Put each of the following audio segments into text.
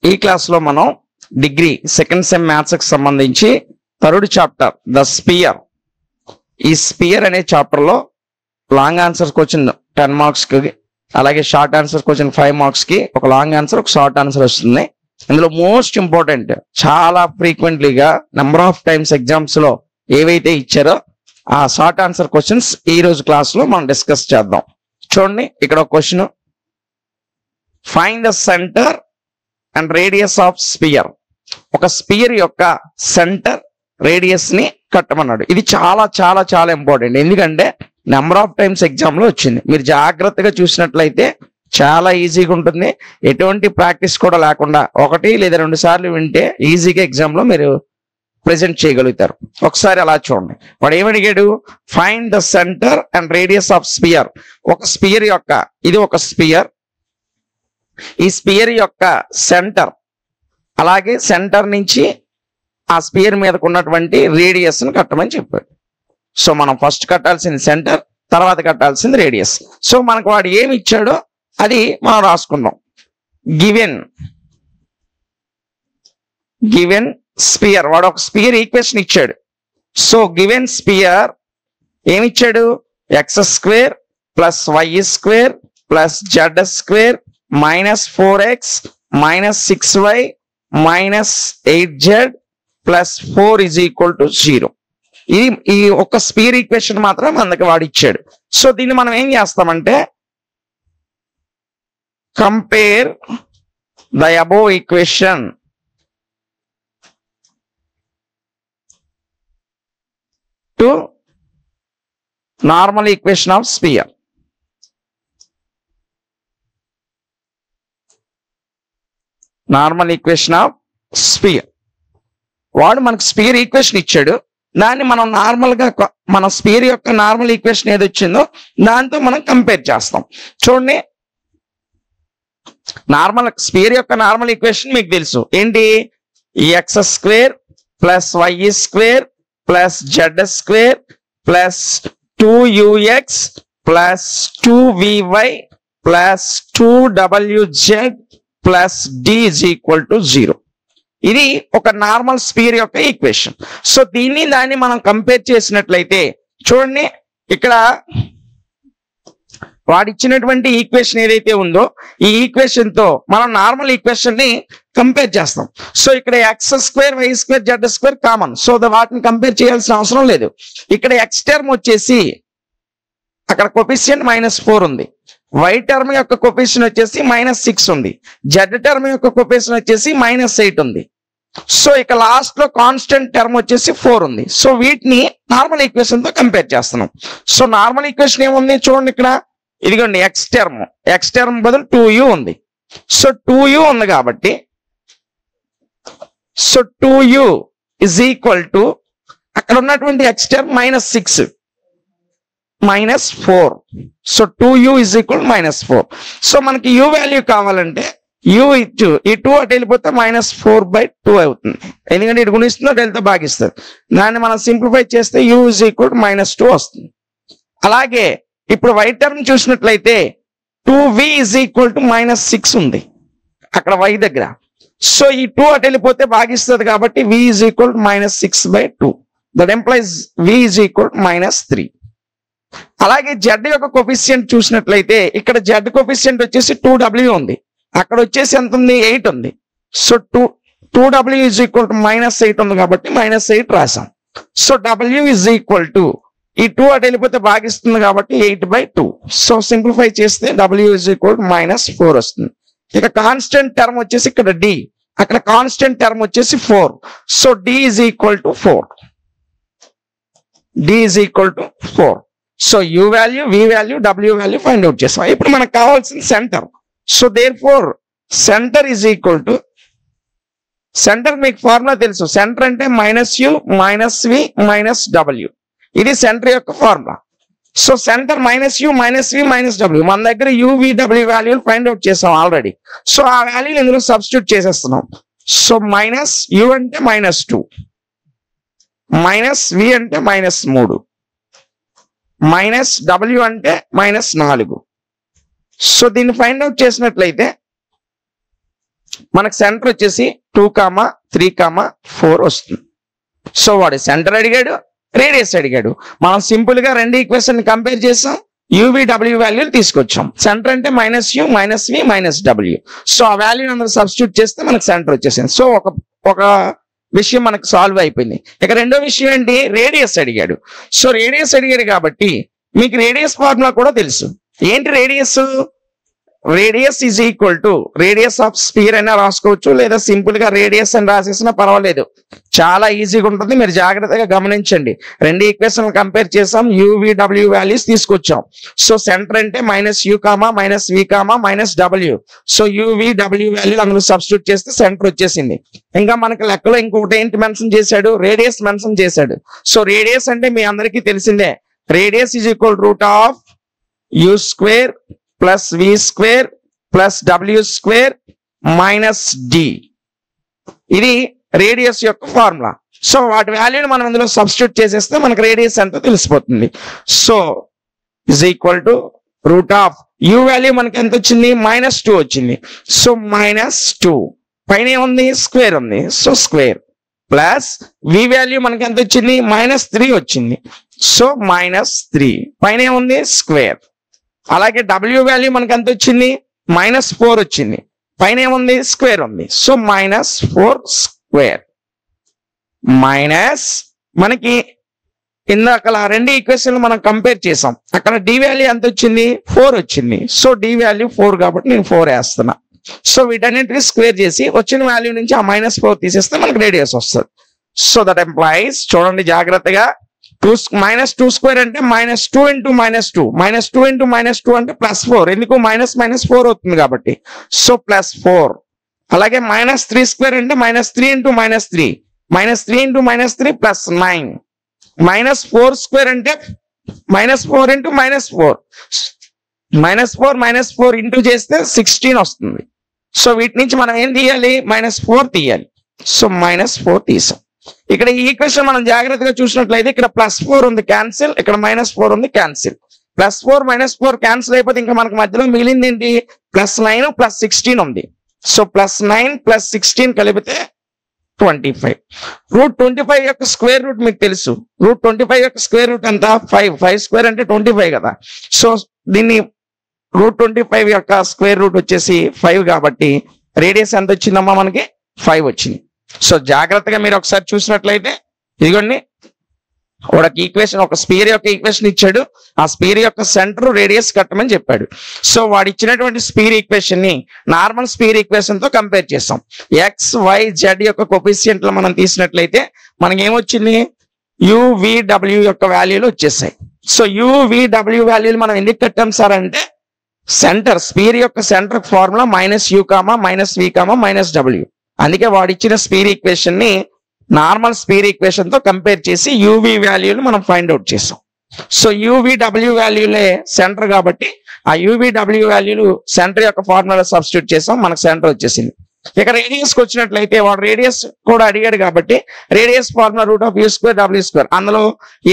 ఈ క్లాస్లో మనం డిగ్రీ సెకండ్ సెమ్ మ్యాథ్స్కి సంబంధించి థర్డ్ చాప్టర్ ద స్పియర్, ఈ స్పియర్ అనే చాప్టర్లో లాంగ్ ఆన్సర్ క్వశ్చన్ 10 మార్క్స్కి, అలాగే షార్ట్ ఆన్సర్ క్వశ్చన్ 5 మార్క్స్కి, ఒక లాంగ్ ఆన్సర్ ఒక షార్ట్ ఆన్సర్ వస్తుంది. ఇందులో మోస్ట్ ఇంపార్టెంట్, చాలా ఫ్రీక్వెంట్లీగా నెంబర్ ఆఫ్ టైమ్స్ ఎగ్జామ్స్లో ఏవైతే ఇచ్చారో ఆ షార్ట్ ఆన్సర్ క్వశ్చన్స్ ఈ రోజు క్లాస్లో మనం డిస్కస్ చేద్దాం. చూడండి, ఇక్కడ ఒక question, find the center and radius of sphere. ఒక స్పియర్ యొక్క సెంటర్ రేడియస్ ని కట్టమన్నాడు. ఇది చాలా చాలా చాలా ఇంపార్టెంట్, ఎందుకంటే నెంబర్ ఆఫ్ టైమ్స్ ఎగ్జామ్ లో వచ్చింది. మీరు జాగ్రత్తగా చూసినట్లయితే చాలా ఈజీగా ఉంటుంది. ఎటువంటి ప్రాక్టీస్ కూడా లేకుండా 1 లేదా 2 సార్లు వింటే ఈజీగా ఎగ్జామ్ లో మీరు ప్రెజెంట్ చేయగలుగుతారు. ఒకసారి అలా చూడండి. వాడు ఏమడిగాడు? Find the center and radius of sphere. ఒక స్పియర్ యొక్క, ఇది ఒక స్పియర్, ఈ స్పియర్ యొక్క సెంటర్, అలాగే సెంటర్ నుంచి ఆ స్పియర్ మీదకు ఉన్నటువంటి రేడియస్ ను కట్టమని చెప్పాడు. సో మనం ఫస్ట్ కట్టాల్సింది సెంటర్, తర్వాత కట్టాల్సింది రేడియస్. సో మనకు వాడు ఏమి ఇచ్చాడో అది మనం రాసుకుందాం. గివెన్ స్పియర్, వాడు ఒక స్పియర్ ఈక్వేషన్ ఇచ్చాడు. సో గివెన్ స్పియర్ ఏమిచ్చాడు? x² + y² + z² -4x -6y -8z + 4 = 0. ఈ ఒక స్పియర్ ఈక్వేషన్ మాత్రం మనకి వాడు ఇచ్చాడు. సో దీన్ని మనం ఏం చేస్తామంటే, compare the above equation to normal equation of sphere. Normal equation of spear. వాడు మనకు స్పియర్ ఈక్వేషన్ ఇచ్చాడు, దాన్ని మనం నార్మల్ గా మన స్పియర్ యొక్క నార్మల్ ఈక్వేషన్ ఏది వచ్చిందో దాంతో మనం కంపేర్ చేస్తాం. చూడండి, నార్మల్ స్పియర్ యొక్క నార్మల్ ఈక్వేషన్ మీకు తెలుసు ఏంటి? x² + y² + z² + 2ux + 2vy + 2wz + d = 0. ఇది ఒక నార్మల్ స్పియర్ యొక్క ఈక్వేషన్. సో దాన్ని మనం కంపేర్ చేసినట్లయితే చూడండి, ఇక్కడ వాడిచ్చినటువంటి ఈక్వేషన్ ఏదైతే ఉందో ఈ ఈక్వేషన్ తో మనం నార్మల్ ఈక్వేషన్ ని కంపేర్ చేస్తాం. సో ఇక్కడ x² y² z² common, so వాటిని కంపేర్ చేయాల్సిన అవసరం లేదు. ఇక్కడ x టర్మ్ వచ్చేసి అక్కడ కోఎఫిషియంట్ -4 ఉంది, y టర్మ్ యొక్క కోఎఫిషియంట్ వచ్చేసి -6 ఉంది, z టర్మ్ యొక్క కోఎఫిషియంట్ వచ్చేసి -8 ఉంది. సో ఇక లాస్ట్ లో కాన్స్టెంట్ టర్మ్ వచ్చేసి 4 ఉంది. సో వీటిని నార్మల్ ఈక్వేషన్ తో కంపేర్ చేస్తున్నాం. సో నార్మల్ ఈక్వేషన్ ఏముంది చూడండి, ఇక్కడ ఇదిగోండి x టర్మ్ బదులు 2u ఉంది. సో 2u ఉంది కాబట్టి, సో 2u = అక్కడ ఉన్నటువంటి x term -6 -4. So 2u = -4. So మనకి u వాల్యూ కావాలంటే u ఈ 2 అటు వెళ్ళిపోతే -4/2 అవుతుంది, ఎందుకంటే ఇటు గుణిస్తుందో డెల్టా భాగిస్తుంది. దాన్ని మనం సింప్లిఫై చేస్తే u = -2 వస్తుంది. అలాగే ఇప్పుడు y టర్మ్ చూసినట్లయితే 2v = -6 ఉంది అక్కడ y దగ్గర. సో ఈ 2 అటు వెళ్ళిపోతే భాగిస్తుంది కాబట్టి v = -6/2. That employees v = -3. అలాగే z యొక్క కోఎఫిషియంట్ చూసినట్లయితే ఇక్కడ z కోఎఫిషియంట్ వచ్చేసి 2w ఉంది, అక్కడ వచ్చేసి ఎంత ఉంది? 8 ఉంది. సో 2w = -8 ఉంది కాబట్టి -8 రాసాం. సో w = ఈ 2 అటు వెళ్ళిపోతే భాగిస్తుంది కాబట్టి 8/2. సో సింప్లిఫై చేస్తే w = -4 వస్తుంది. ఇక కాన్స్టెంట్ టర్మ్ వచ్చేసి ఇక్కడ d, అక్కడ కాన్స్టెంట్ టర్మ్ వచ్చేసి 4. So d = 4. d = 4. So u value, v value, w value find out చేస్తాం. ఇప్పుడు మనకు కావాల్సిన center. So therefore center center మీకు ఫార్ములా తెలుసు. సెంటర్ అంటే -u -v -w, ఇది సెంటర్ యొక్క formula. So center -u -v -w, మన దగ్గర u v w వాల్యూలు ఫైండ్ అవుట్ చేసాం ఆల్రెడీ. సో ఆ వాల్యూలు ఇందులో సబ్స్టిట్యూట్ చేసేస్తున్నాం. సో -u అంటే -2, -v అంటే -3, -w అంటే -4. సో దీన్ని ఫైండ్ అవుట్ చేసినట్లయితే మనకు సెంటర్ వచ్చేసి 2,3,4 వస్తుంది. సో వాడు సెంటర్ అడిగాడు, రేడియస్ అడిగాడు. మనం సింపుల్ గా రెండు ఈక్వేషన్ కంపేర్ చేసాం, UV/W వాల్యూలు తీసుకొచ్చాం. సెంటర్ అంటే -U -V -W. సో ఆ వాల్యూని అందరూ సబ్స్టిట్యూట్ చేస్తే మనకు సెంటర్ వచ్చేసింది. సో ఒక విషయం మనకు సాల్వ్ అయిపోయింది. ఇక రెండో విషయం ఏంటి, రేడియస్ అడిగాడు. సో రేడియస్ అడిగాడు కాబట్టి మీకు రేడియస్ ఫార్ములా కూడా తెలుసు. ఏంటి radius? Radius is equal to radius of spear అయినా రాసుకోవచ్చు, లేదా సింపుల్ గా రేడియస్ అని రాసేసినా పర్వాలేదు. చాలా ఈజీగా ఉంటుంది, మీరు జాగ్రత్తగా గమనించండి. రెండు ఈక్వేషన్ కంపేర్ చేసాం, UV/W వాల్యూస్ తీసుకొచ్చాం. సో సెంటర్ అంటే -U, -V, -W. So UV/W value అందులో సబ్స్టిట్యూట్ చేస్తే సెంటర్ వచ్చేసింది. ఇంకా మనకి లెక్కలో ఇంకొకటి ఏంటి మెన్షన్ చేశాడు, రేడియస్ మెన్షన్ చేశాడు. సో రేడియస్ అంటే మీ అందరికీ తెలిసిందే, radius is equal √U² + V² + W² - D. ఇది రేడియస్ యొక్క ఫార్ములా. సో వాటి వాల్యూని మనం ఇందులో సబ్స్టిట్యూట్ చేసేస్తే మనకు రేడియస్ ఎంతో తెలిసిపోతుంది. So is equal to √U value మనకి ఎంత వచ్చింది, -2 వచ్చింది. సో -2 పైన ఏముంది, స్క్వేర్ ఉంది. So square plus V value మనకి ఎంత వచ్చింది, -3 వచ్చింది. సో -3 పైన ఏముంది, స్క్వేర్. అలాగే W వాల్యూ మనకి ఎంత వచ్చింది, -4 వచ్చింది. పైన ఏముంది, స్క్వేర్ ఉంది. సో -4² మైనస్ మనకి ఇందాక రెండు ఈక్వేషన్లు మనం కంపేర్ చేసాం. అక్కడ D వాల్యూ ఎంత వచ్చింది, 4 వచ్చింది. సో D వాల్యూ 4 కాబట్టి నేను 4 వేస్తున్నా. సో వీటన్నిటిని స్క్వేర్ చేసి వచ్చిన వాల్యూ నుంచి ఆ -4 తీసేస్తే మనకు రేడియస్ వస్తుంది. సో దట్ ఎంప్లాయిస్, చూడండి జాగ్రత్తగా, -2² అంటే -2 × -2, -2 × -2 అంటే +4. ఎందుకు, -4 అవుతుంది కాబట్టి. సో +4. అలాగే -3² అంటే -3 × -3, -3 × -3 +9. -4² అంటే -4 × -4, -4 ఇంటూ చేస్తే 16 వస్తుంది. సో వీటి నుంచి మనం ఏం తీయాలి, -4 తీయాలి. సో -4 తీసాం. ఇక్కడ ఈ ఈక్వేషన్ మనం జాగ్రత్తగా చూసినట్లయితే ఇక్కడ +4 ఉంది క్యాన్సిల్, ఇక్కడ -4 ఉంది క్యాన్సిల్. +4 -4 క్యాన్సిల్ అయిపోతే ఇంకా మనకు మధ్యలో మిగిలింది ఏంటి, +9 +16 ఉంది. సో +9 +16 కలిపితే 25. √25 యొక్క స్క్వేర్ రూట్ మీకు తెలుసు. √25 యొక్క స్క్వేర్ రూట్ ఎంత, 5² అంటే 25 కదా. సో దీన్ని √25 యొక్క స్క్వేర్ రూట్ వచ్చేసి 5 కాబట్టి రేడియస్ ఎంత వచ్చిందమ్మా, మనకి 5 వచ్చింది. సో జాగ్రత్తగా మీరు ఒకసారి చూసినట్లయితే ఇదిగోండి, ఒక స్పియర్ యొక్క ఈక్వేషన్ ఇచ్చాడు. ఆ స్పియర్ యొక్క సెంటర్ రేడియస్ కట్టమని చెప్పాడు. సో వాడు ఇచ్చినటువంటి స్పియర్ ఈక్వేషన్ ని నార్మల్ స్పియర్ ఈక్వేషన్ తో కంపేర్ చేస్తాం. XYZ యొక్క కోఎఫిషియంట్లు మనం తీసినట్లయితే మనకి ఏమొచ్చింది, UV/W యొక్క వాల్యూలు వచ్చేసాయి. సో UV/W వాల్యూలు మనం ఎందుకు కట్టాం సార్ అంటే, సెంటర్ స్పియర్ యొక్క centre formula -U, -V, -W. అందుకే వాడిచ్చిన స్పియర్ ఈక్వేషన్ ని నార్మల్ స్పియర్ ఈక్వేషన్ తో కంపేర్ చేసి UV వాల్యూలు మనం ఫైండ్ అవుట్ చేసాం. సో UV/W వాల్యూలే సెంటర్ కాబట్టి ఆ UV/W వాల్యూలు సెంటర్ యొక్క ఫార్ములా సబ్స్టిట్యూట్ చేసాం, మనకు సెంటర్ వచ్చేసింది. ఇక రేడియస్ కి వచ్చినట్లయితే వాడు రేడియస్ కూడా అడిగాడు కాబట్టి రేడియస్ ఫార్ములా √U², W². అందులో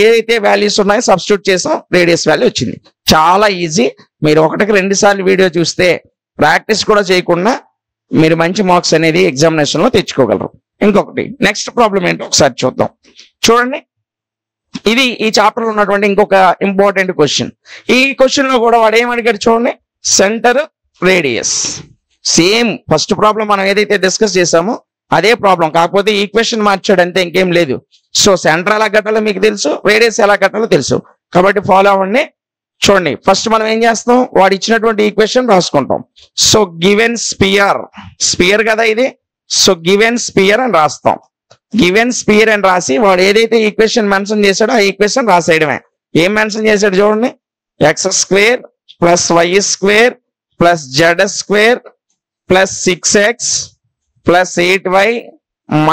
ఏదైతే వాల్యూస్ ఉన్నాయో సబ్స్టిట్యూట్ చేసాం, రేడియస్ వాల్యూ వచ్చింది. చాలా ఈజీ. మీరు 1కి 2 సార్లు వీడియో చూస్తే ప్రాక్టీస్ కూడా చేయకుండా మీరు మంచి మార్క్స్ అనేది ఎగ్జామినేషన్ లో తెచ్చుకోగలరు. ఇంకొకటి నెక్స్ట్ ప్రాబ్లం ఏంటో ఒకసారి చూద్దాం. చూడండి, ఇది ఈ చాప్టర్ లో ఉన్నటువంటి ఇంకొక ఇంపార్టెంట్ క్వశ్చన్. ఈ క్వశ్చన్ లో కూడా వాడు ఏమడిగాడు చూడండి, centre radius. Same first problem మనం ఏదైతే డిస్కస్ చేసామో అదే ప్రాబ్లం, కాకపోతే ఈక్వేషన్ మార్చాడు అంతే, ఇంకేం లేదు. సో సెంటర్ ఎలా కట్టాలో మీకు తెలుసు, రేడియస్ ఎలా కట్టాలో తెలుసు కాబట్టి ఫాలో అవ్వండి. చూడండి, ఫస్ట్ మనం ఏం చేస్తాం, వాడు ఇచ్చినటువంటి ఈక్వేషన్ రాసుకుంటాం. సో గివెన్ స్పియర్ కదా ఇది. సో గివెన్ స్పియర్ అని రాస్తాం. గివెన్ స్పియర్ అని రాసి వాడు ఏదైతే ఈక్వేషన్ మెన్షన్ చేశాడో ఆ ఈక్వేషన్ రాసేయడమే. ఏం మెన్షన్ చేశాడు చూడండి, x² + y² + z² + 6x + 8y -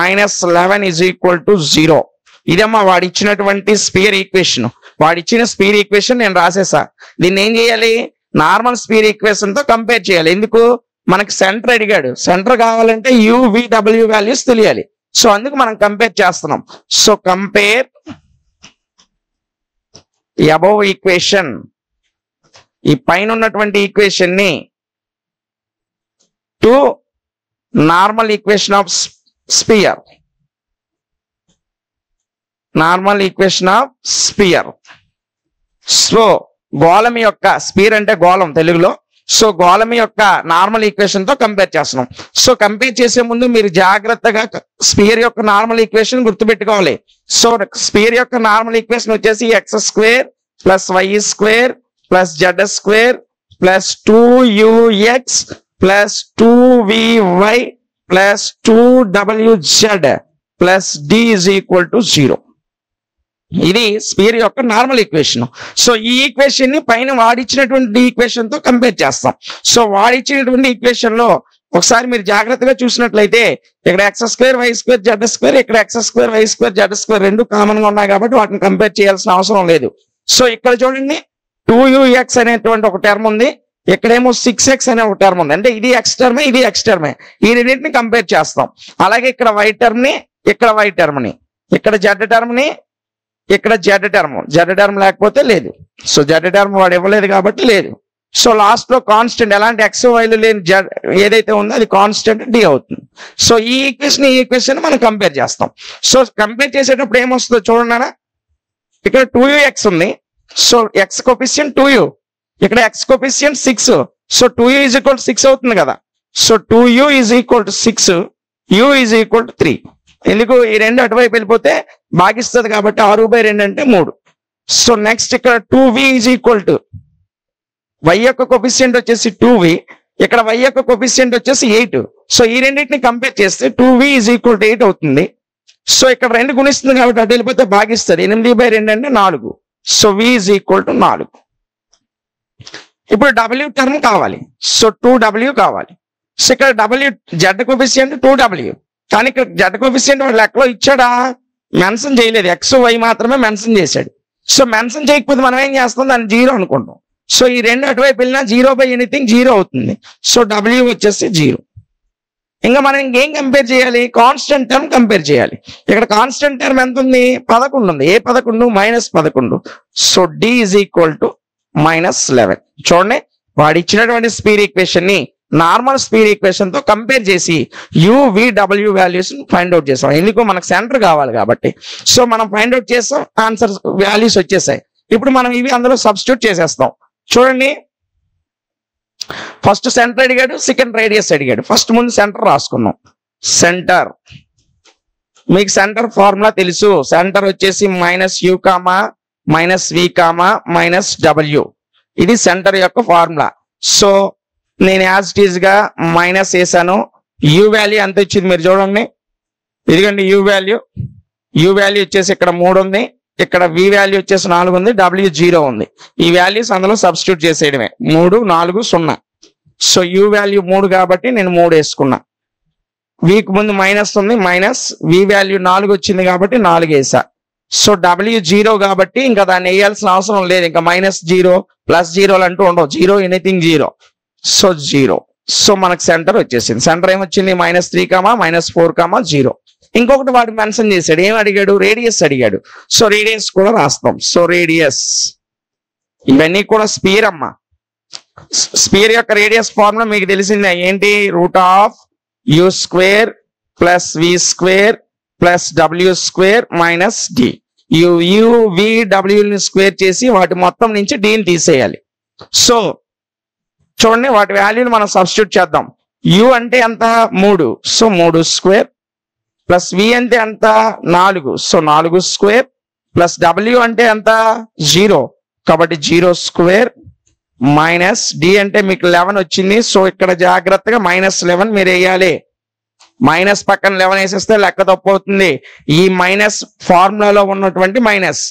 11 = 0. ఇదమ్మా వాడు ఇచ్చినటువంటి స్పియర్ ఈక్వేషన్. వాడిచ్చిన స్పియర్ ఈక్వేషన్ నేను రాసేసా. దీన్ని ఏం చేయాలి, నార్మల్ స్పియర్ ఈక్వేషన్ తో కంపేర్ చేయాలి. ఎందుకు, మనకి సెంటర్ అడిగాడు, సెంటర్ కావాలంటే UV/W వాల్యూస్ తెలియాలి. సో అందుకు మనం కంపేర్ చేస్తున్నాం. సో కంపేర్ అబవ్ ఈక్వేషన్, ఈ పైన ఉన్నటువంటి ఈక్వేషన్ ని to normal equation of sphere. Normal equation of sphere. So గోళం యొక్క, స్పియర్ అంటే గోళం తెలుగులో, సో గోళం యొక్క నార్మల్ ఈక్వేషన్ తో కంపేర్ చేస్తున్నాం. సో కంపేర్ చేసే ముందు మీరు జాగ్రత్తగా స్పియర్ యొక్క నార్మల్ ఈక్వేషన్ గుర్తుపెట్టుకోవాలి. సో స్పియర్ యొక్క నార్మల్ ఈక్వేషన్ వచ్చేసి x square plus y square plus z square plus 2ux plus 2vy plus 2wz plus d is equal to 0. ఇది స్పియర్ యొక్క నార్మల్ ఈక్వేషన్. సో ఈ ఈక్వేషన్ ని పైన వాడిచ్చినటువంటి ఈక్వేషన్ తో కంపేర్ చేస్తాం. సో వాడిచ్చినటువంటి ఈక్వేషన్ లో ఒకసారి మీరు జాగ్రత్తగా చూసినట్లయితే ఇక్కడ X square Y square Z square, ఇక్కడ X square Y square Z square రెండు కామన్ గా ఉన్నాయి కాబట్టి వాటిని కంపేర్ చేయాల్సిన అవసరం లేదు. సో ఇక్కడ చూడండి 2ux అనేటువంటి ఒక టర్మ్ ఉంది, ఇక్కడేమో 6x అనే ఒక టర్మ్ ఉంది. అంటే ఇది ఎక్స్ టర్మే, ఇది ఎక్స్ టర్మే. ఈ రెండింటిని కంపేర్ చేస్తాం. అలాగే ఇక్కడ వై టర్మ్ ని, ఇక్కడ వై టర్మ్ ని, ఇక్కడ జెడ్ టర్మ్ ని, ఇక్కడ జెడ్ టర్మ్ లేకపోతే లేదు. సో జెడ్ టర్మ్ వాడు ఇవ్వలేదు కాబట్టి లేదు. సో లాస్ట్ లో కాన్స్టెంట్, ఎలాంటి ఎక్స్ వైలు లేని జెడ్ ఏదైతే ఉందో అది కాన్స్టెంట్ డి అవుతుంది. సో ఈ ఈక్వేషన్ మనం కంపేర్ చేస్తాం. సో కంపేర్ చేసేటప్పుడు ఏమొస్తుందో చూడండి. ఇక్కడ 2ux ఉంది, సో ఎక్స్ కోఫిషియంట్ 2u, ఇక్కడ X coefficient 6, so 2u is equal to 6 అవుతుంది కదా. So 2u is equal to 6, u is equal to 3. ఎందుకు ఈ రెండు అటువైపు వెళ్ళిపోతే భాగిస్తుంది కాబట్టి 6/2 అంటే 3. సో నెక్స్ట్ ఇక్కడ 2v is equal to y యొక్క కోఫిషియంట్ వచ్చేసి 2v, ఇక్కడ y యొక్క కోఫిషియంట్ వచ్చేసి 8. సో ఈ రెండింటిని కంపేర్ చేస్తే 2v ఈజ్ ఈక్వల్ టు 8 అవుతుంది. సో ఇక్కడ రెండు గుణిస్తుంది కాబట్టి అటు వెళ్ళిపోతే భాగిస్తుంది. 8/2 అంటే 4. So v is equal to 4. ఇప్పుడు w టర్మ్ కావాలి. సో 2w కావాలి. సో ఇక్కడ w జెడ్ కోఫిషియంట్ 2w, కానీ ఇక్కడ జెడ్ కోఫిషియంట్ వాడు లెక్కలో ఇచ్చాడా? మెన్షన్ చేయలేదు, ఎక్స్ వై మాత్రమే మెన్షన్ చేశాడు. సో మెన్షన్ చేయకపోతే మనం ఏం చేస్తాం, దాన్ని 0 అనుకుంటాం. సో ఈ రెండు అటువైపు వెళ్ళినా 0/ఎనీథింగ్ 0 అవుతుంది. సో w వచ్చేసి 0. ఇంకా మనం ఇంకేం కంపేర్ చేయాలి? కాన్స్టెంట్ టర్మ్ కంపేర్ చేయాలి. ఇక్కడ కాన్స్టెంట్ టర్మ్ ఎంత ఉంది? 11 ఉంది. ఏ 11? -11. So d is equal to -11. చూడండి, వాడు ఇచ్చినటువంటి స్పియర్ ఈక్వేషన్ ని నార్మల్ స్పియర్ ఈక్వేషన్ తో కంపేర్ చేసి u,v,w వాల్యూస్ ఫైండ్ అవుట్ చేసాం. ఎందుకు? మనకు సెంటర్ కావాలి కాబట్టి. సో మనం ఫైండ్ అవుట్ చేస్తాం, ఆన్సర్ వాల్యూస్ వచ్చేసాయి. ఇప్పుడు మనం ఇవి అందులో సబ్స్టిట్యూట్ చేసేస్తాం. చూడండి, ఫస్ట్ సెంటర్ అడిగాడు, సెకండ్ రేడియస్ అడిగాడు. ఫస్ట్ ముందు సెంటర్ రాసుకున్నాం. సెంటర్, మీకు సెంటర్ ఫార్ములా తెలుసు. సెంటర్ వచ్చేసి -u, -v, -w. ఇది సెంటర్ యొక్క ఫార్ములా. సో నేను యాజ్ ఇట్ ఈజ్ గా మైనస్ వేసాను. యూ వాల్యూ ఎంత వచ్చింది మీరు చూడండి. ఇదిగండి యూ వాల్యూ వచ్చేసి ఇక్కడ 3 ఉంది, ఇక్కడ వి వాల్యూ వచ్చేసి 4 ఉంది, w 0 ఉంది. ఈ వాల్యూస్ అందులో సబ్స్టిట్యూట్ చేసేయడమే. 3, 4, 0. సో యూ వాల్యూ 3 కాబట్టి నేను 3 వేసుకున్నా. వీక్ ముందు మైనస్ ఉంది, మైనస్ వి వాల్యూ 4 వచ్చింది కాబట్టి 4 వేసా. సో w 0 కాబట్టి ఇంకా దాన్ని వేయాల్సిన అవసరం లేదు. ఇంకా -0 +0 అంటూ ఉండవు. 0 ఎనీథింగ్ 0. సో 0. సో మనకు సెంటర్ వచ్చేసింది. సెంటర్ ఏమొచ్చింది? -3, -4, 0. ఇంకొకటి వాడు మెన్షన్ చేశాడు. ఏం అడిగాడు? రేడియస్ అడిగాడు. సో రేడియస్ కూడా రాస్తాం. సో రేడియస్, ఇవన్నీ కూడా స్పియర్ అమ్మా. స్పియర్ యొక్క రేడియస్ ఫార్ములా మీకు తెలిసిందే. ఏంటి? √u² + v² + w² - d. u,v,w square చేసి వాటి మొత్తం నుంచి డీని తీసేయాలి. సో చూడండి, వాటి వాల్యూని మనం సబ్స్టిట్యూట్ చేద్దాం. u అంటే ఎంత? 3. సో 3² ప్లస్ v అంటే ఎంత? 4. సో 4² ప్లస్ w అంటే ఎంత? 0. కాబట్టి 0² మైనస్ d అంటే మీకు 11 వచ్చింది. సో ఇక్కడ జాగ్రత్తగా -11 మీరు వేయాలి. మైనస్ పక్కన 11 వేసేస్తే లెక్క తప్పు అవుతుంది. ఈ మైనస్ ఫార్ములాలో ఉన్నటువంటి మైనస్,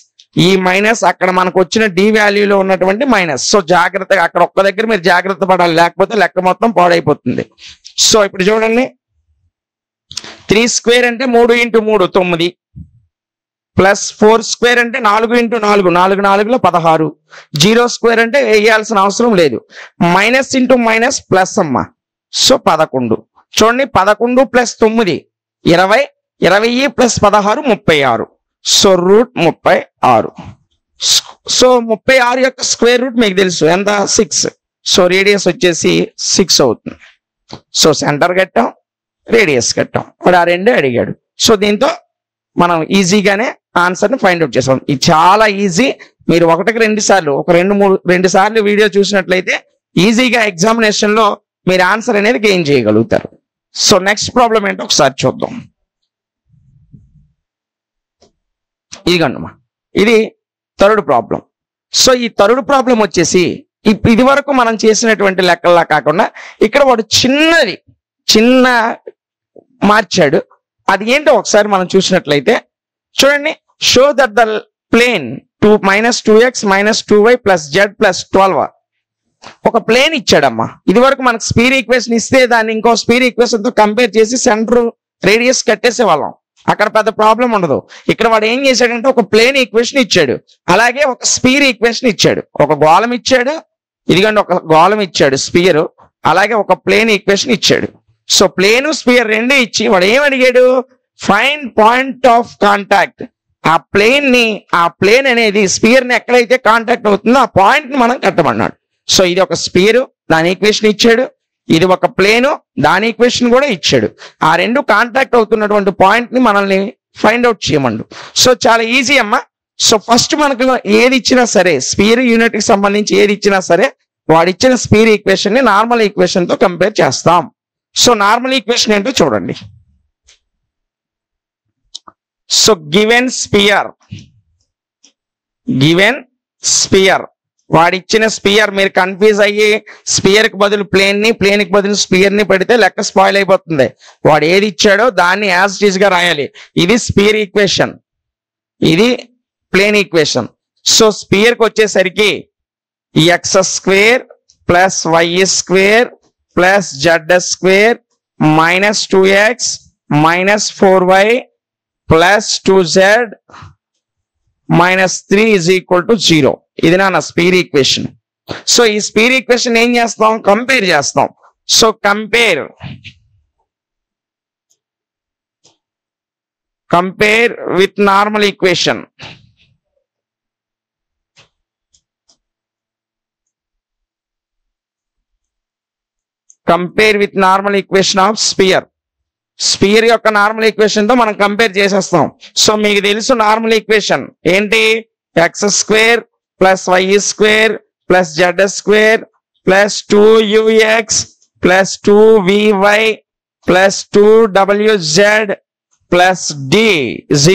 ఈ మైనస్ అక్కడ మనకు వచ్చిన డి వాల్యూలో ఉన్నటువంటి మైనస్. సో జాగ్రత్తగా అక్కడ ఒక్క దగ్గర మీరు జాగ్రత్త పడాలి, లేకపోతే లెక్క మొత్తం పాడైపోతుంది. సో ఇప్పుడు చూడండి, 3² అంటే 3 × 3 9, ప్లస్ 4² అంటే 4 × 4 4 4లో 16. 0² అంటే వేయాల్సిన అవసరం లేదు. మైనస్ ఇంటూ మైనస్ ప్లస్ అమ్మా. సో 11. చూడండి, 11 + 9 20, 20 + 16 36. సో √36. సో 36 యొక్క స్క్వేర్ రూట్ మీకు తెలుసు ఎంత? 6. సో రేడియస్ వచ్చేసి 6 అవుతుంది. సో సెంటర్ కట్టాం, రేడియస్ కట్టాం. వాడు ఆ రెండే అడిగాడు. సో దీంతో మనం ఈజీగానే ఆన్సర్ని ఫైండ్ అవుట్ చేసాం. ఇది చాలా ఈజీ. మీరు ఒకటికి రెండు సార్లు, ఒక రెండు సార్లు వీడియో చూసినట్లయితే ఈజీగా ఎగ్జామినేషన్ లో మీరు ఆన్సర్ అనేది గెయిన్ చేయగలుగుతారు. సో నెక్స్ట్ ప్రాబ్లం ఏంటో ఒకసారి చూద్దాం. ఇదిగండమ్మా, ఇది థర్డ్ ప్రాబ్లం. సో ఈ థర్డ్ ప్రాబ్లం వచ్చేసి ఇది వరకు మనం చేసినటువంటి లెక్కల్లా కాకుండా ఇక్కడ వాడు చిన్న మార్చాడు. అది ఏంటో ఒకసారి మనం చూసినట్లయితే చూడండి. Show that the plane -2x - 2y + z + 12 ఒక ప్లేన్ ఇచ్చాడమ్మా. ఇది వరకు మనకు స్పీర్ ఈక్వేషన్ ఇస్తే దాన్ని ఇంకో స్పీర్ ఈక్వేషన్ తో కంపేర్ చేసి సెంటర్ రేడియస్ కట్టేసే వాళ్ళం. అక్కడ పెద్ద ప్రాబ్లం ఉండదు. ఇక్కడ వాడు ఏం చేశాడంటే ఒక ప్లేన్ ఈక్వేషన్ ఇచ్చాడు, అలాగే ఒక స్పీర్ ఈక్వేషన్ ఇచ్చాడు. ఒక గోళం ఇచ్చాడు, ఇదిగండి ఒక గోళం ఇచ్చాడు స్పియర్, అలాగే ఒక ప్లేన్ ఈక్వేషన్ ఇచ్చాడు. సో ప్లేన్ స్పియర్ రెండు ఇచ్చి వాడు ఏం అడిగాడు? Find point of contact. ఆ ప్లేన్ అనేది స్పియర్ ని ఎక్కడైతే కాంటాక్ట్ అవుతుందో ఆ పాయింట్ ని మనం కట్టమన్నాడు. సో ఇది ఒక స్పియర్, దాని ఈక్వేషన్ ఇచ్చాడు. ఇది ఒక ప్లేన్, దాని ఈక్వేషన్ కూడా ఇచ్చాడు. ఆ రెండు కాంటాక్ట్ అవుతున్నటువంటి పాయింట్ ని మనల్ని ఫైండ్ అవుట్ చేయమండు. సో చాలా ఈజీ అమ్మా. సో ఫస్ట్ మనకు ఏది ఇచ్చినా సరే, స్పియర్ యూనిట్ కి సంబంధించి ఏది ఇచ్చినా సరే వాడిచ్చిన స్పియర్ ఈక్వేషన్ ని నార్మల్ ఈక్వేషన్ తో కంపేర్ చేస్తాం. సో నార్మల్ ఈక్వేషన్ ఏంటో చూడండి. సో గివెన్ స్పియర్ వాడిచ్చిన స్పియర్, మీరు కన్ఫ్యూజ్ అయ్యి స్పియర్ కి బదులు ప్లేన్ ని, ప్లేన్ కి బదులు స్పియర్ ని పెడితే లెక్క స్పాయిల్ అయిపోతుంది. వాడు ఏది ఇచ్చాడో దాన్ని యాజ్ ఇట్ ఈజ్ గా రాయాలి. ఇది స్పియర్ ఈక్వేషన్, ఇది ప్లేన్ ఈక్వేషన్. సో స్పియర్ కి వచ్చేసరికి x² + y² + z² -2x - 4y + 2z -3 = 0. ఇది నా స్పియర్ ఈక్వేషన్. సో ఈ స్పియర్ ఈక్వేషన్ ఏం చేస్తాం? కంపేర్ చేస్తాం. So compare with normal equation. Compare with normal equation of spear యొక్క నార్మల్ ఈక్వేషన్ తో మనం కంపేర్ చేసేస్తాం. సో మీకు తెలుసు నార్మల్ ఈక్వేషన్ ఏంటి? x² + y² + z² + 2ux + 2vy + 2wz + d =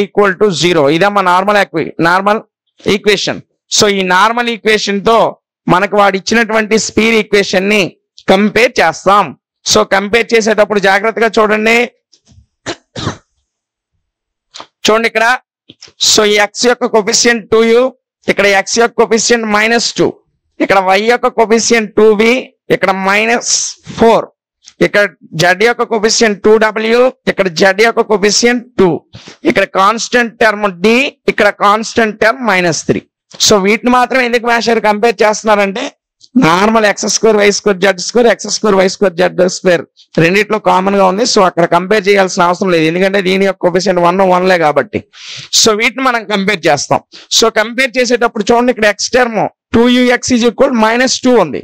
0. ఇదమ్మా నార్మల్ ఈక్వేషన్. సో ఈ నార్మల్ ఈక్వేషన్ తో మనకు వాడు ఇచ్చినటువంటి స్పియర్ ఈక్వేషన్ ని కంపేర్ చేస్తాం. సో కంపేర్ చేసేటప్పుడు జాగ్రత్తగా చూడండి ఇక్కడ. సో x యొక్క కోఎఫిషియంట్ 2u, ఇక్కడ x యొక్క కోఎఫిషియంట్ -2, ఇక్కడ y యొక్క కోఎఫిషియంట్ 2v, ఇక్కడ -4, ఇక్కడ z యొక్క కోఎఫిషియంట్ 2w, ఇక్కడ z యొక్క కోఎఫిషియంట్ 2, ఇక్కడ కాన్స్టెంట్ టర్మ్ d, ఇక్కడ కాన్స్టెంట్ టర్మ్ -3. సో వీటిని మాత్రం ఎందుకు మాస్టర్ కంపేర్ చేస్తున్నారంటే normal x² y² z² x² y² z² రెండిట్లో కామన్ గా ఉంది. సో అక్కడ కంపేర్ చేయాల్సిన అవసరం లేదు, ఎందుకంటే దీని యొక్క కోఎఫిషియంట్ 1 కాబట్టి. సో వీటిని మనం కంపేర్ చేస్తాం. సో కంపేర్ చేసేటప్పుడు చూడండి, ఇక్కడ x టర్మ్ 2ux = -2 ఉంది.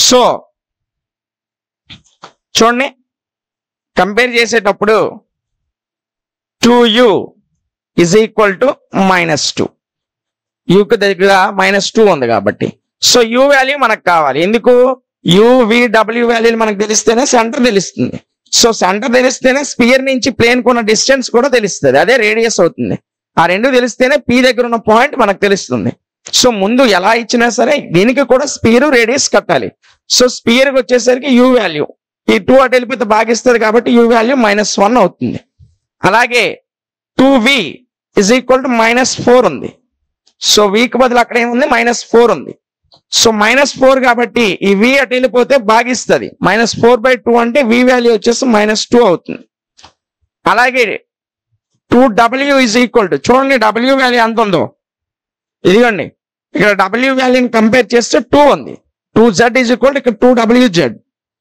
సో చూడండి కంపేర్ చేసేటప్పుడు 2u = -2, యూకి దగ్గర -2 ఉంది కాబట్టి. సో u వాల్యూ మనకు కావాలి. ఎందుకు? u v w వాల్యూలు మనకు తెలిస్తేనే సెంటర్ తెలుస్తుంది. సో సెంటర్ తెలిస్తేనే స్పియర్ నుంచి ప్లేన్ కున్న డిస్టెన్స్ కూడా తెలుస్తుంది, అదే రేడియస్ అవుతుంది. ఆ రెండు తెలిస్తేనే p దగ్గర ఉన్న పాయింట్ మనకు తెలుస్తుంది. సో ముందు ఎలా ఇచ్చినా సరే దీనికి కూడా స్పియర్ రేడియస్ కట్టాలి. సో స్పియర్ వచ్చేసరికి u వాల్యూ ఈ 2 అటు వెళ్ళిపోతే భాగిస్తుంది కాబట్టి u వాల్యూ -1 అవుతుంది. అలాగే 2v = -4 ఉంది. సో v కి బదులు అక్కడ ఏముంది? -4 ఉంది. సో -4 కాబట్టి ఈ v అటు వెళ్ళిపోతే భాగిస్తుంది. -4/2 అంటే v వాల్యూ వచ్చేసి -2 అవుతుంది. అలాగే 2w చూడండి w వాల్యూ ఎంత ఉందో, ఇదిగోండి ఇక్కడ w వాల్యూని కంపేర్ చేస్తే 2 ఉంది. 2z ఇక్కడ 2wz,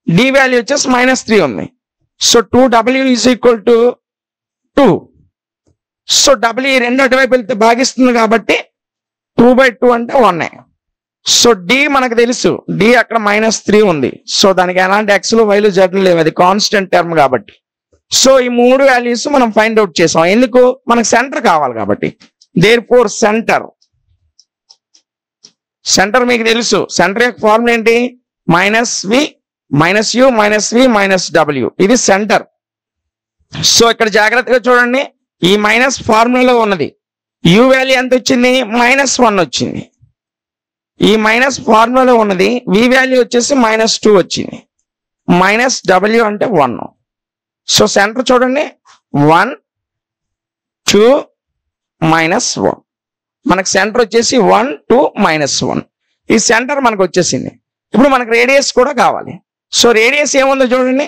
d వాల్యూ వచ్చేసి -3 ఉంది. So 2w 2. సో w ఈ రెండు అటువైపు వెళ్తే భాగిస్తుంది కాబట్టి 2/2 అంటే 1. సో d మనకు తెలుసు, d అక్కడ -3 ఉంది. సో దానికి ఎలాంటి xలు వైలు జడ్లు లేవు, అది కాన్స్టెంట్ టర్మ్ కాబట్టి. సో ఈ 3 వాల్యూస్ మనం ఫైండ్ అవుట్ చేసాం. ఎందుకు? మనకు సెంటర్ కావాలి కాబట్టి. దేర్ఫోర్ సెంటర్ మీకు తెలుసు. సెంటర్ యొక్క ఫార్ములా ఏంటి? -v -u -v -w. ఇది సెంటర్. సో ఇక్కడ జాగ్రత్తగా చూడండి. ఈ మైనస్ ఫార్ములాలో ఉన్నది u వాల్యూ ఎంత వచ్చింది? -1 వచ్చింది. ఈ మైనస్ ఫార్ములాలో ఉన్నది v వాల్యూ వచ్చేసి -2 వచ్చింది. -w అంటే 1. సో సెంటర్ చూడండి 1 2 -1. మనకు సెంటర్ వచ్చేసి 1 2 -1. ఈ సెంటర్ మనకు వచ్చేసింది. ఇప్పుడు మనకు రేడియస్ కూడా కావాలి. సో రేడియస్ ఏముందో చూడండి.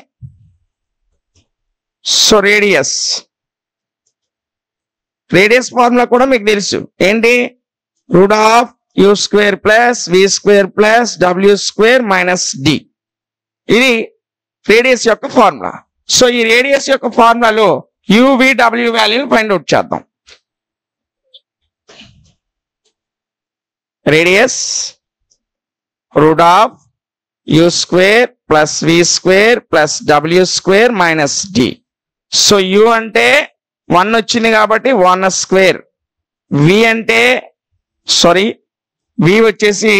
సో రేడియస్ ఫార్ములా కూడా మీకు తెలుసు. ఏంటి? √u² + v² + w² - d. ఇది రేడియస్ యొక్క ఫార్ములా. సో ఈ రేడియస్ యొక్క ఫార్ములాలో uv w వాల్యూని ఫైండ్ అవుట్ చేద్దాం. Radius √u² + v² + w² - d. So u అంటే 1 వచ్చింది కాబట్టి 1². v అంటే v వచ్చేసి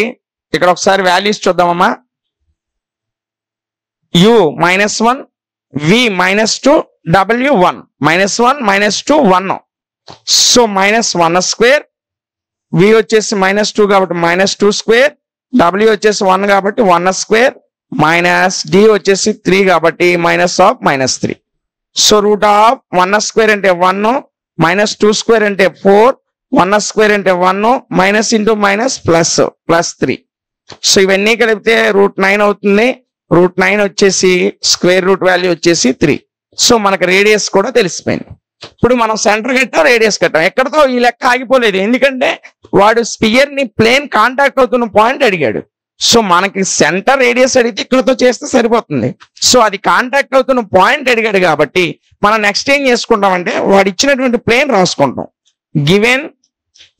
ఇక్కడ ఒకసారి వాల్యూస్ చూద్దామమ్మా. u -1 v -2 w 1 -1 -2 1. So -1². v వచ్చేసి -2 కాబట్టి -2². w వచ్చేసి 1 కాబట్టి 1² - d వచ్చేసి 3 కాబట్టి -3. సో √1² అంటే 1 -2² అంటే 4 1² అంటే 1 మైనస్ ఇంటూ మైనస్ +3. సో ఇవన్నీ కలిపితే √9 అవుతుంది. √9 వచ్చేసి స్క్వేర్ రూట్ వాల్యూ వచ్చేసి 3. సో మనకు రేడియస్ కూడా తెలిసిపోయింది. ఇప్పుడు మనం సెంటర్ కట్టాం, రేడియస్ కట్టాం. ఎక్కడతో ఈ లెక్క ఆగిపోలేదు. ఎందుకంటే వాడు స్పియర్ ని ప్లేన్ కాంటాక్ట్ అవుతున్న పాయింట్ అడిగాడు. సో మనకి సెంటర్ రేడియస్ అడిగితే ఇక్కడతో చేస్తే సరిపోతుంది. సో అది కాంటాక్ట్ అవుతున్న పాయింట్ అడిగాడు కాబట్టి మనం నెక్స్ట్ ఏం చేసుకుంటామంటే వాడు ఇచ్చినటువంటి ప్లేన్ రాసుకుంటాం. గివెన్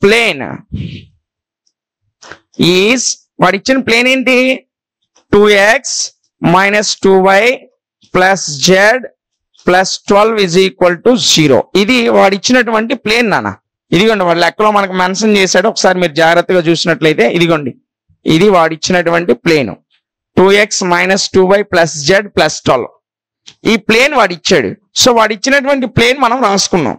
ప్లేన్ ఈజ్, వాడు ఇచ్చిన ప్లేన్ ఏంటి? 2x - 2y + z + 12 = 0. ఇది వాడు ఇచ్చినటువంటి ప్లేన్ నాన్న. ఇదిగోండి వాడు లెక్కలో మనకు మెన్షన్ చేశాడు. ఒకసారి మీరు జాగ్రత్తగా చూసినట్లయితే ఇదిగోండి, ఇది వాడు ఇచ్చినటువంటి ప్లేన్ 2x - 2y + z + 12. ఈ ప్లేన్ వాడు ఇచ్చాడు. సో వాడు ఇచ్చినటువంటి ప్లేన్ మనం రాసుకున్నాం.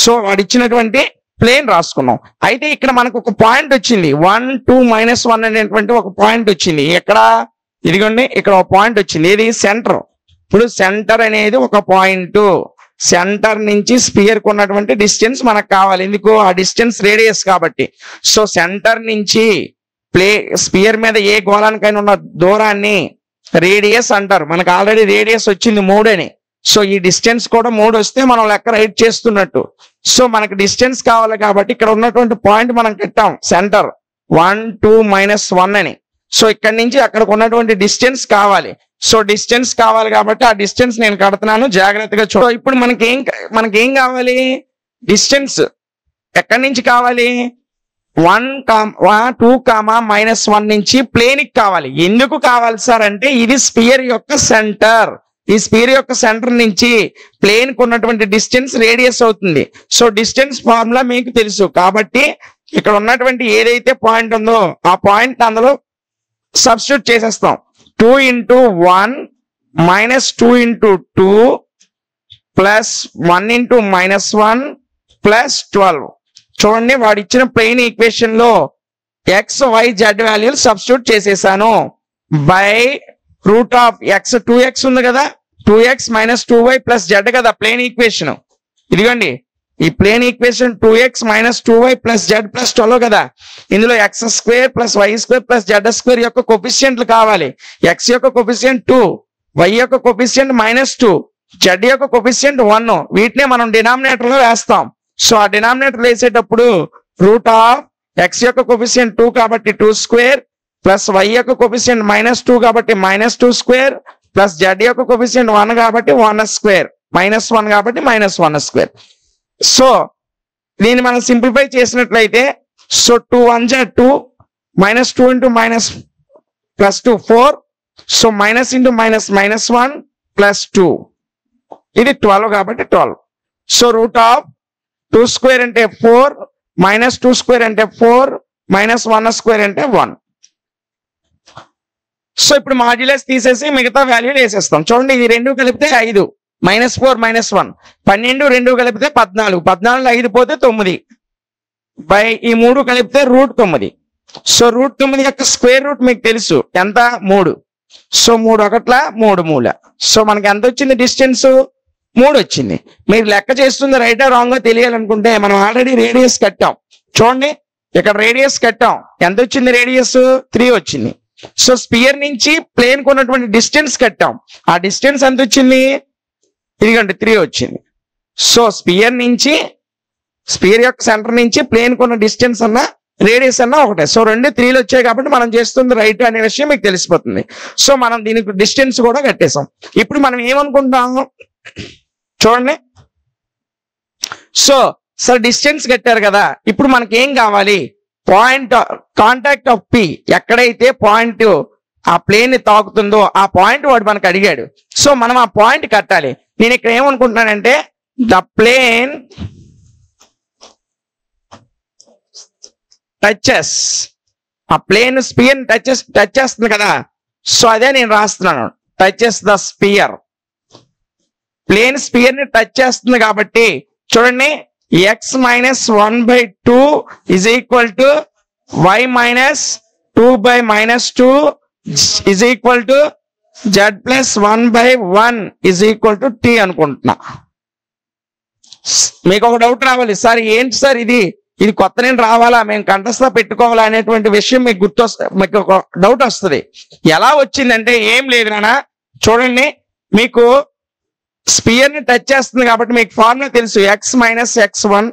సో వాడు ఇచ్చినటువంటి ప్లేన్ రాసుకున్నాం. అయితే ఇక్కడ మనకు ఒక పాయింట్ వచ్చింది. 1 2 -1 అనేటువంటి ఒక పాయింట్ వచ్చింది. ఎక్కడ? ఇదిగోండి ఇక్కడ ఒక పాయింట్ వచ్చింది. ఇది సెంటర్. ఇప్పుడు సెంటర్ అనేది ఒక పాయింట్. సెంటర్ నుంచి స్పియర్ కు ఉన్నటువంటి డిస్టెన్స్ మనకు కావాలి. ఎందుకు? ఆ డిస్టెన్స్ రేడియస్ కాబట్టి. సో సెంటర్ నుంచి స్పియర్ మీద ఏ గోళానికైనా ఉన్న దూరాన్ని రేడియస్ అంటారు. మనకు ఆల్రెడీ రేడియస్ వచ్చింది 3 అని. సో ఈ డిస్టెన్స్ కూడా 3 వస్తే మనం లెక్క రైట్ చేస్తున్నట్టు. సో మనకు డిస్టెన్స్ కావాలి కాబట్టి ఇక్కడ ఉన్నటువంటి పాయింట్ మనం కట్టాం సెంటర్ 1 2 -1 అని. సో ఇక్కడ నుంచి అక్కడికి ఉన్నటువంటి డిస్టెన్స్ కావాలి. సో డిస్టెన్స్ కావాలి కాబట్టి ఆ డిస్టెన్స్ నేను కడుతున్నాను, జాగ్రత్తగా చూడ. ఇప్పుడు మనకేం కావాలి? డిస్టెన్స్ ఎక్కడి నుంచి కావాలి? 1 2 -1 నుంచి ప్లేన్ కి కావాలి. ఎందుకు కావాలి సార్ అంటే ఇది స్పియర్ యొక్క సెంటర్. ఈ స్పియర్ యొక్క సెంటర్ నుంచి ప్లేన్ కు ఉన్నటువంటి డిస్టెన్స్ రేడియస్ అవుతుంది. సో డిస్టెన్స్ ఫార్ములా మీకు తెలుసు కాబట్టి ఇక్కడ ఉన్నటువంటి ఏదైతే పాయింట్ ఉందో ఆ పాయింట్ అందులో సబ్స్టిట్యూట్ చేసేస్తాం. 2 × 1 - 2 × 2 + 1 × -1 + 12. చూడండి వాడు ఇచ్చిన ప్లేన్ ఈక్వేషన్ లో x y z వాల్యూలు సబ్స్టిట్యూట్ చేసేసాను. బై √x 2x ఉంది కదా, 2x - 2y + z కదా ప్లేన్ ఈక్వేషన్. ఇదిగోండి ఈ plane equation 2x - 2y + z + 12 కదా. ఇందులో x² + y² + z² యొక్క కోఫిషియంట్లు కావాలి. x యొక్క కోఫిషియంట్ 2, y యొక్క కోఫిషియంట్ -2, z యొక్క కోఫిషియంట్ 1. వీటినే మనం డినామినేటర్ లో వేస్తాం. సో ఆ డినామినేటర్ వేసేటప్పుడు √x యొక్క కోఫిషియంట్ 2 కాబట్టి 2² + y యొక్క కోఫిషియంట్ -2 కాబట్టి -2² + z యొక్క కోఫిషియంట్ 1 కాబట్టి 1², -1 కాబట్టి -1². సో దీన్ని మనం సింప్లిఫై చేసినట్లయితే సో 2 1 2 -2 × -+2 4. సో -× -1 ప్లస్ 2 ఇది 12 కాబట్టి 12. సో రూట్ ఆఫ్ 2 స్క్వేర్ అంటే 4 మైనస్ 2 స్క్వేర్ అంటే 4 మైనస్ 1 స్క్వేర్ అంటే 1. సో ఇప్పుడు మాడ్యులస్ తీసేసి మిగతా వాల్యూలు వేసేస్తాం. చూడండి ఇది 2 కలిపితే 5 మైనస్ 4 మైనస్ 1 12 2 కలిపితే 14 14 5 పోతే 9 బై ఈ 3 కలిపితే రూట్ 9. సో రూట్ 9 యొక్క స్క్వేర్ రూట్ మీకు తెలుసు ఎంత 3. సో 3 ఒకట్ల 3 మూల. సో మనకి ఎంత వచ్చింది డిస్టెన్స్ 3 వచ్చింది. మీరు లెక్క చేస్తుంది రైటా రాంగ్ తెలియాలనుకుంటే మనం ఆల్రెడీ రేడియస్ కట్టాం. చూడండి ఇక్కడ రేడియస్ కట్టాం. ఎంత వచ్చింది రేడియస్ 3 వచ్చింది. సో స్పియర్ నుంచి ప్లేన్ కొన్నటువంటి డిస్టెన్స్ కట్టాం. ఆ డిస్టెన్స్ ఎంత వచ్చింది ఇదిగండి 3 వచ్చింది. సో స్పియర్ యొక్క సెంటర్ నుంచి ప్లేన్ కొన్న డిస్టెన్స్ అన్న రేడియస్ అన్న ఒకటే. సో 2 3 వచ్చాయి కాబట్టి మనం చేస్తుంది రైట్ అనే విషయం మీకు తెలిసిపోతుంది. సో మనం దీనికి డిస్టెన్స్ కూడా కట్టేసాం. ఇప్పుడు మనం ఏమనుకుంటాం చూడండి. సో సార్ డిస్టెన్స్ కట్టారు కదా, ఇప్పుడు మనకి ఏం కావాలి పాయింట్ కాంటాక్ట్ ఆఫ్ పి ఎక్కడైతే పాయింట్ ఆ ప్లేన్ ని తాకుతుందో ఆ పాయింట్ వాడు మనకు అడిగాడు. సో మనం ఆ పాయింట్ కట్టాలి. నేను ఇక్కడ ఏమనుకుంటున్నానంటే ద ప్లేన్ టచెస్ ఆ ప్లేన్ స్పియర్ టచ్ చేస్తుంది కదా. సో అదే నేను రాస్తున్నాను touches the sphere. Plane sphere ని టచ్ చేస్తుంది కాబట్టి చూడండి x minus 1/2 is equal to y minus 2/-2 is equal to z plus 1/1 is equal to t అనుకుంటున్నా. మీకు ఒక డౌట్ రావాలి, సార్ ఏంటి సార్ ఇది కొత్త నేను రావాలా, మేము కంఠస్థ పెట్టుకోవాలా అనేటువంటి విషయం మీకు మీకు ఒక డౌట్ వస్తుంది. ఎలా వచ్చిందంటే ఏం లేదు నాన్న, చూడండి మీకు స్పియర్ ని టచ్ చేస్తుంది కాబట్టి మీకు ఫార్ములా తెలుసు x minus x1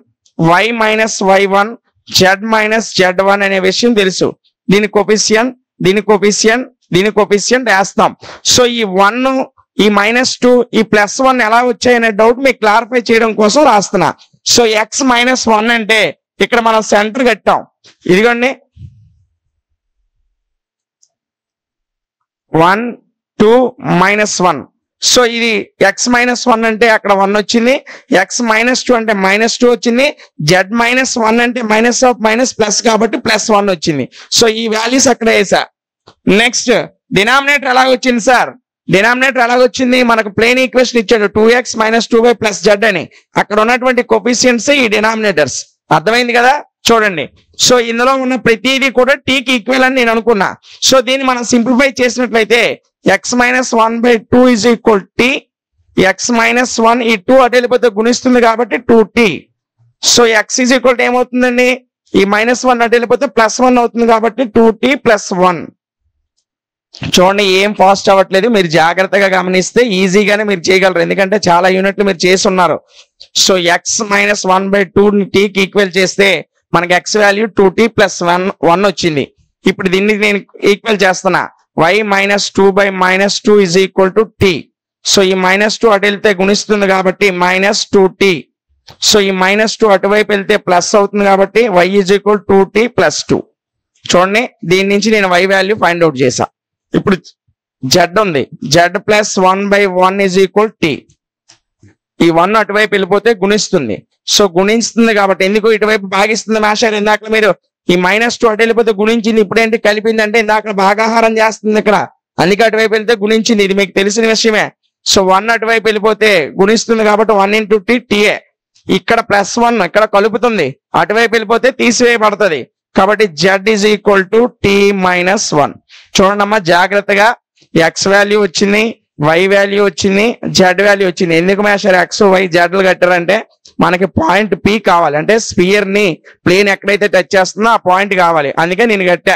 y minus y1 z minus z1 అనే విషయం తెలుసు. దీని కోఫిషియంట్ వేస్తాం. సో ఈ 1 ఈ -2 ఈ +1 ఎలా వచ్చాయనే డౌట్ మీకు క్లారిఫై చేయడం కోసం రాస్తున్నా. సో x -1 అంటే ఇక్కడ మనం సెంటర్ కట్టాం. ఇదిగోండి 1 2 -1. సో ఇది x -1 అంటే అక్కడ 1 వచ్చింది, x -2 అంటే -2 వచ్చింది, z -1 అంటే మైనస్ ఆఫ్ మైనస్ ప్లస్ కాబట్టి +1 వచ్చింది. సో ఈ వాల్యూస్ అక్కడ వేసా. నెక్స్ట్ డినామినేటర్ ఎలాగొచ్చింది సార్, డినామినేటర్ ఎలాగొచ్చింది, మనకు ప్లేన్ ఈక్వేషన్ ఇచ్చాడు 2x - 2y + z అని. అక్కడ ఉన్నటువంటి కోఫిషియంట్స్ ఈ డినామినేటర్స్. అర్థమైంది కదా చూడండి. సో ఇందులో ఉన్న ప్రతిదీ కూడా టీకి ఈక్వల్ అని నేను అనుకున్నా. సో దీన్ని మనం సింప్లిఫై చేసినట్లయితే x - 1/2 is equal tea. x -1 ఈ 2 అటు వెళ్ళిపోతే గుణిస్తుంది కాబట్టి 2t. So x is equal to ఏమవుతుందండి, ఈ -1 అటు వెళ్ళిపోతే +1 అవుతుంది కాబట్టి 2t + 1. చూడండి ఏం ఫాస్ట్ అవ్వట్లేదు, మీరు జాగ్రత్తగా గమనిస్తే ఈజీగానే మీరు చేయగలరు, ఎందుకంటే చాలా యూనిట్లు మీరు చేసి ఉన్నారు. సో x - 1/2 టీకి ఈక్వల్ చేస్తే మనకి x వాల్యూ 2t + 1 వచ్చింది. ఇప్పుడు దీన్ని నేను ఈక్వల్ చేస్తున్నా y - 2/-2 is equal to t. So ఈ -2 అటు వెళ్తే గుణిస్తుంది కాబట్టి -2t. సో ఈ -2 అటువైపు వెళ్తే ప్లస్ అవుతుంది కాబట్టి y ఈజ్ ఈక్వల్ 2t + 2. చూడండి దీని నుంచి నేను y వాల్యూ ఫైండ్ అవుట్ చేసా. ఇప్పుడు z ఉంది, z + 1/1 ఇజ్ ఈక్వల్ t. ఈ 1 అటువైపు వెళ్ళిపోతే గుణిస్తుంది. సో గుణిస్తుంది కాబట్టి ఎందుకు ఇటువైపు భాగిస్తుంది మాస్టర్, ఇందాక మీరు ఈ -2 అటు వెళ్ళిపోతే గుణించింది, ఇప్పుడు ఏంటి కలిపింది అంటే ఇందాక భాగాహారం చేస్తుంది ఇక్కడ, అందుకే అటువైపు వెళ్తే గుణించింది, ఇది మీకు తెలిసిన విషయమే. సో 1 అటువైపు వెళ్ళిపోతే గుణిస్తుంది కాబట్టి 1 × t టీఏ. ఇక్కడ +1 ఇక్కడ కలుపుతుంది, అటువైపు వెళ్ళిపోతే తీసివేయబడుతుంది కాబట్టి z is equal to t - 1. చూడండి అమ్మా జాగ్రత్తగా, x వాల్యూ వచ్చింది, y వాల్యూ వచ్చింది, z వాల్యూ వచ్చింది. ఎందుకు మేషర్ x y z కట్టారంటే మనకి పాయింట్ P కావాలి, అంటే స్పియర్ ని ప్లేన్ ఎక్కడైతే టచ్ చేస్తుందో ఆ పాయింట్ కావాలి, అందుకే నేను కట్టా.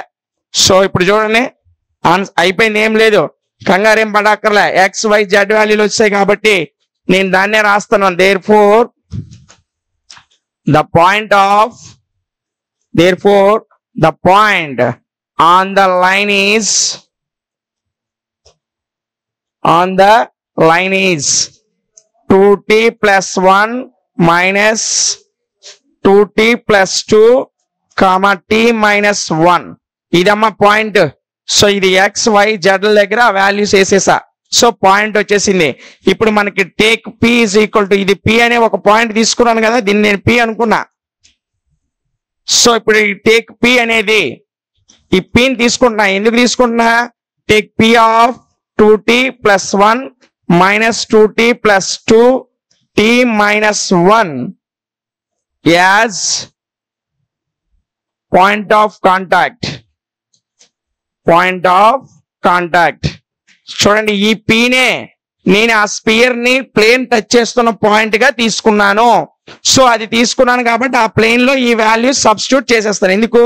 సో ఇప్పుడు చూడండి అయిపోయింది, ఏం లేదు, కంగారేం పడక్కర్లే, x y z వాల్యూలు వచ్చాయి కాబట్టి నేను దాన్నే రాస్తున్నాను. therefore the point on the line is 2t + 1 minus 2t + 2 t - 1. ఇదమ్మా పాయింట్. సో ఇది x y z దగ్గర వాల్యూస్ వేసేసా. సో పాయింట్ వచ్చేసింది. ఇప్పుడు మనకి take P is equal to, ఇది పి అనే ఒక పాయింట్ తీసుకున్నాను కదా, దీన్ని నేను పి అనుకున్నా. సో ఇప్పుడు ఈ టేక్ పి అనేది ఈ పిని తీసుకుంటున్నా. ఎందుకు తీసుకుంటున్నా? Take P of 2t + 1 - 2t + 2t - 1 as point of contact. Point of contact చూడండి, ఈ పీనే నేను ఆ స్పియర్ ని ప్లేన్ టచ్ చేస్తున్న పాయింట్ గా తీసుకున్నాను. సో అది తీసుకున్నాను కాబట్టి ఆ ప్లేన్ లో ఈ వాల్యూ సబ్స్టిట్యూట్ చేసేస్తాను. ఎందుకు?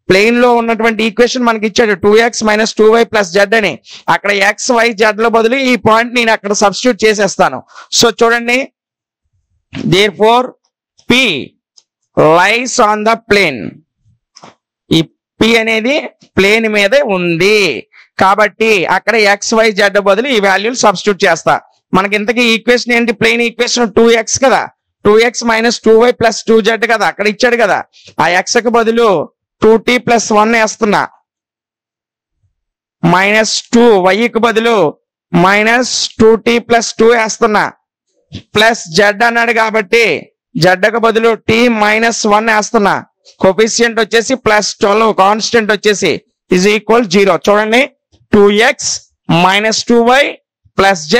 ప్లేన్ లో ఉన్నటువంటి ఈక్వేషన్ మనకి ఇచ్చాడు 2x - 2y + z అని. అక్కడ x y z లో బదులు ఈ పాయింట్ నేను అక్కడ సబ్స్టిట్యూట్ చేసేస్తాను. సో చూడండి, therefore p lies on the plane. ఈ p అనేది ప్లేన్ మీదే ఉంది కాబట్టి అక్కడ x y z బదులు ఈ వాల్యూలు సబ్స్టిట్యూట్ చేస్తా. మనకి ఇంతకీ ఈక్వేషన్ ఏంటి? ప్లేన్ ఈక్వేషన్ 2x కదా, 2x - 2y + 2z కదా, అక్కడ ఇచ్చాడు కదా. ఆ x కి బదులు 2t + 1 వేస్తున్నా, -2 y కి బదులు -2t + 2 వేస్తున్నా, ప్లస్ z అన్నాడు కాబట్టి z కి బదులు t - 1 వేస్తున్నా. కోఎఫిషియంట్ వచ్చేసి +12, కాన్స్టెంట్ వచ్చేసి = 0. చూడండి, 2x - 2y + z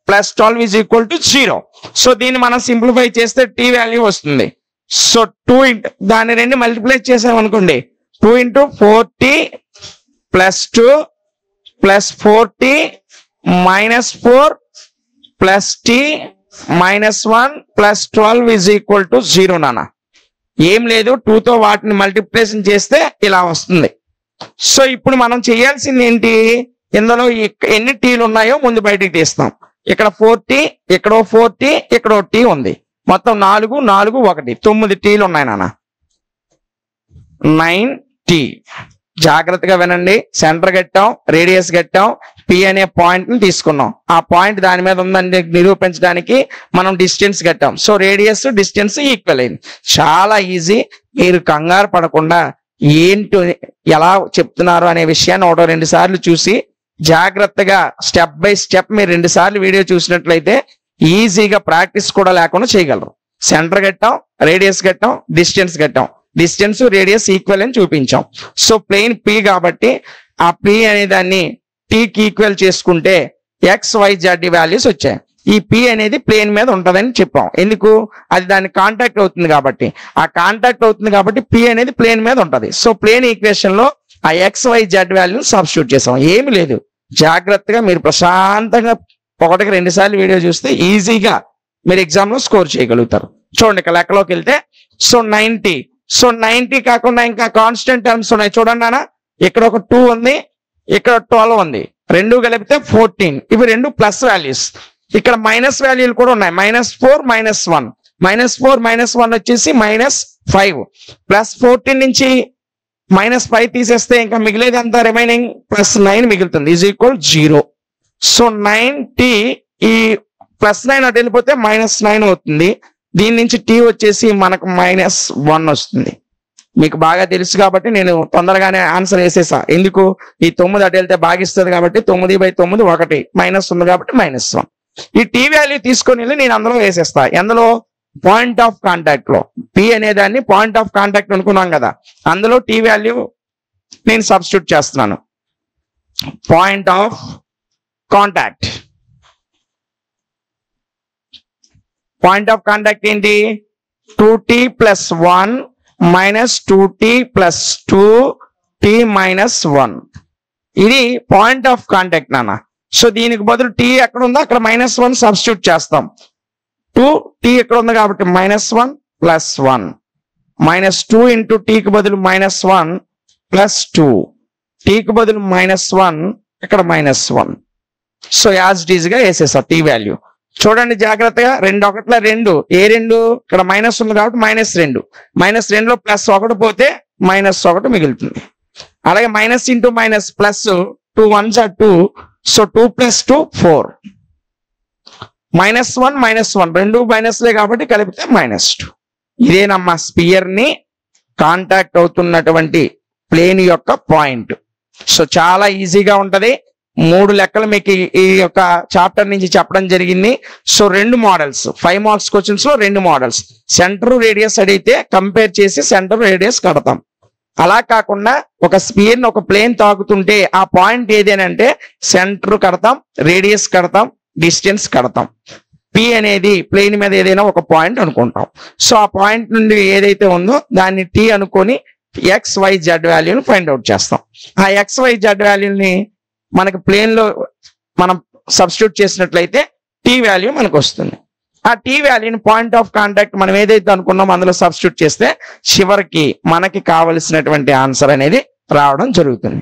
+ 12 = 0. సో దీన్ని మనం సింప్లిఫై చేస్తే t వాల్యూ వస్తుంది. సో 2 దాన్ని 2 మల్టిప్లై చేసామనుకోండి, 2 × 4t + 2 + 4t - 4 + t - 1 + 12 = 0 నాన్న. ఏం లేదు, 2తో వాటిని మల్టిప్లికేషన్ చేస్తే ఇలా వస్తుంది. సో ఇప్పుడు మనం చేయాల్సింది ఏంటి? ఇందులో ఎన్ని టీలు ఉన్నాయో ముందు బయటికి తీస్తాం. ఇక్కడ 4t, ఇక్కడ 4t, ఇక్కడ t ఉంది. మొత్తం 4 4 1 9 టీలు ఉన్నాయి నాన్న. 9t. జాగ్రత్తగా వినండి. సెంటర్ కట్టాం, రేడియస్ కట్టాం, పి అనే పాయింట్ ని తీసుకున్నాం. ఆ పాయింట్ దాని మీద ఉందని నిరూపించడానికి మనం డిస్టెన్స్ కట్టాం. సో రేడియస్ డిస్టెన్స్ ఈక్వల్ అయింది. చాలా ఈజీ. మీరు కంగారు పడకుండా ఏంటో ఎలా చెప్తున్నారు అనే విషయాన్ని 1-2 సార్లు చూసి జాగ్రత్తగా స్టెప్ బై స్టెప్ మీరు 2 సార్లు వీడియో చూసినట్లయితే ఈజీగా ప్రాక్టీస్ కూడా లేకుండా చేయగలరు. సెంటర్ కట్టాం, రేడియస్ కట్టాం, డిస్టెన్స్ కట్టాం. డిస్టెన్స్ రేడియస్ ఈక్వల్ అని చూపించాం. సో ప్లేన్ పి కాబట్టి ఆ పి అనే దాన్ని టీకి ఈక్వల్ చేసుకుంటే XYZ వాల్యూస్ వచ్చాయి. ఈ పి అనేది ప్లేన్ మీద ఉంటుందని చెప్పాం. ఎందుకు? అది దాన్ని కాంటాక్ట్ అవుతుంది కాబట్టి. ఆ కాంటాక్ట్ అవుతుంది కాబట్టి పి అనేది ప్లేన్ మీద ఉంటుంది. సో ప్లేన్ ఈక్వేషన్ లో ఆ XYZ వాల్యూ సబ్స్టిట్యూట్ చేసాం. ఏమి లేదు, జాగ్రత్తగా మీరు ప్రశాంతంగా 1-2 సార్లు వీడియో చూస్తే ఈజీగా మీరు ఎగ్జామ్ లో స్కోర్ చేయగలుగుతారు. చూడండి, ఇక్కడ లెక్కలోకి వెళ్తే సో 90. సో 90 కాకుండా ఇంకా కాన్స్టెంట్ టర్మ్స్ ఉన్నాయి. చూడండి నాన్న, ఇక్కడ ఒక 2 ఉంది, ఇక్కడ 12 ఉంది, 2 కలిపితే 14. ఇవి 2 ప్లస్ వాల్యూస్. ఇక్కడ మైనస్ వాల్యూలు కూడా ఉన్నాయి, -4 -1. -4 -1 వచ్చేసి -5. +14 నుంచి -5 తీసేస్తే ఇంకా మిగిలేది అంతా రిమైనింగ్ +9 మిగులుతుంది, = 0. సో 9t, ఈ +9 అటు వెళ్ళిపోతే -9 అవుతుంది. దీని నుంచి t వచ్చేసి మనకు -1 వస్తుంది. మీకు బాగా తెలుసు కాబట్టి నేను తొందరగానే ఆన్సర్ వేసేసా. ఎందుకు? ఈ 9 అటు వెళ్తే భాగిస్తుంది కాబట్టి 9/9 1, మైనస్ ఉంది కాబట్టి -1. ఈ టీ వాల్యూ తీసుకొని వెళ్ళి నేను అందులో వేసేస్తా. ఎందులో? పాయింట్ ఆఫ్ కాంటాక్ట్ లో. పి అనేదాన్ని పాయింట్ ఆఫ్ కాంటాక్ట్ అనుకున్నాం కదా, అందులో టీ వాల్యూ నేను సబ్స్టిట్యూట్ చేస్తున్నాను. Point of contact. Point of contact ఏంటి? 2t + 1 - 2t + 2t - 1. ఇది పాయింట్ ఆఫ్ కాంటాక్ట్ నాన్న. సో దీనికి బదులు టీ ఎక్కడ ఉందో అక్కడ -1 సబ్స్టిట్యూట్ చేస్తాం. 2t ఎక్కడ ఉంది కాబట్టి -1 + 1 -2 × టీకి బదులు -1 + 2 టీకి బదులు -1 ఇక్కడ -1. సో యాజ్ ఇట్ ఈజ్ గా వేసేసా టీ వాల్యూ. చూడండి జాగ్రత్తగా, 2 1 2. ఏ 2? ఇక్కడ మైనస్ ఉంది కాబట్టి -2. -2లో +1 పోతే -1 మిగులుతుంది. అలాగే minus into minus plus 2 1s are 2. So 2 + 2 4. -1 -1 రెండు మైనస్లే కాబట్టి కలిపితే -2. ఇదేనమ్మా స్పియర్ ని కాంటాక్ట్ అవుతున్నటువంటి ప్లేన్ యొక్క పాయింట్. సో చాలా ఈజీగా ఉంటది. 3 లెక్కలు మీకు ఈ యొక్క చాప్టర్ నుంచి చెప్పడం జరిగింది. సో 2 మోడల్స్ 5 మార్క్స్ క్వశ్చన్స్ లో 2 మోడల్స్. సెంటర్ రేడియస్ అడిగితే కంపేర్ చేసి సెంటర్ రేడియస్ కడతాం. అలా కాకుండా ఒక స్పియర్ ఒక ప్లేన్ తాకుతుంటే ఆ పాయింట్ ఏదేనంటే సెంటర్ కడతాం, రేడియస్ కడతాం, డిస్టెన్స్ కడతాం. పి అనేది ప్లేన్ మీద ఏదైనా ఒక పాయింట్ అనుకుంటాం. సో ఆ పాయింట్ నుండి ఏదైతే ఉందో దాన్ని టీ అనుకొని XYZ వాల్యూని ఫైండ్ అవుట్ చేస్తాం. ఆ XYZ వాల్యూని మనకి ప్లేన్ లో మనం సబ్స్టిట్యూట్ చేసినట్లయితే టీ వాల్యూ మనకు వస్తుంది. ఆ టీ వాల్యూని పాయింట్ ఆఫ్ కాంటాక్ట్ మనం ఏదైతే అనుకున్నామో అందులో సబ్స్టిట్యూట్ చేస్తే చివరికి మనకి కావలసినటువంటి ఆన్సర్ అనేది రావడం జరుగుతుంది.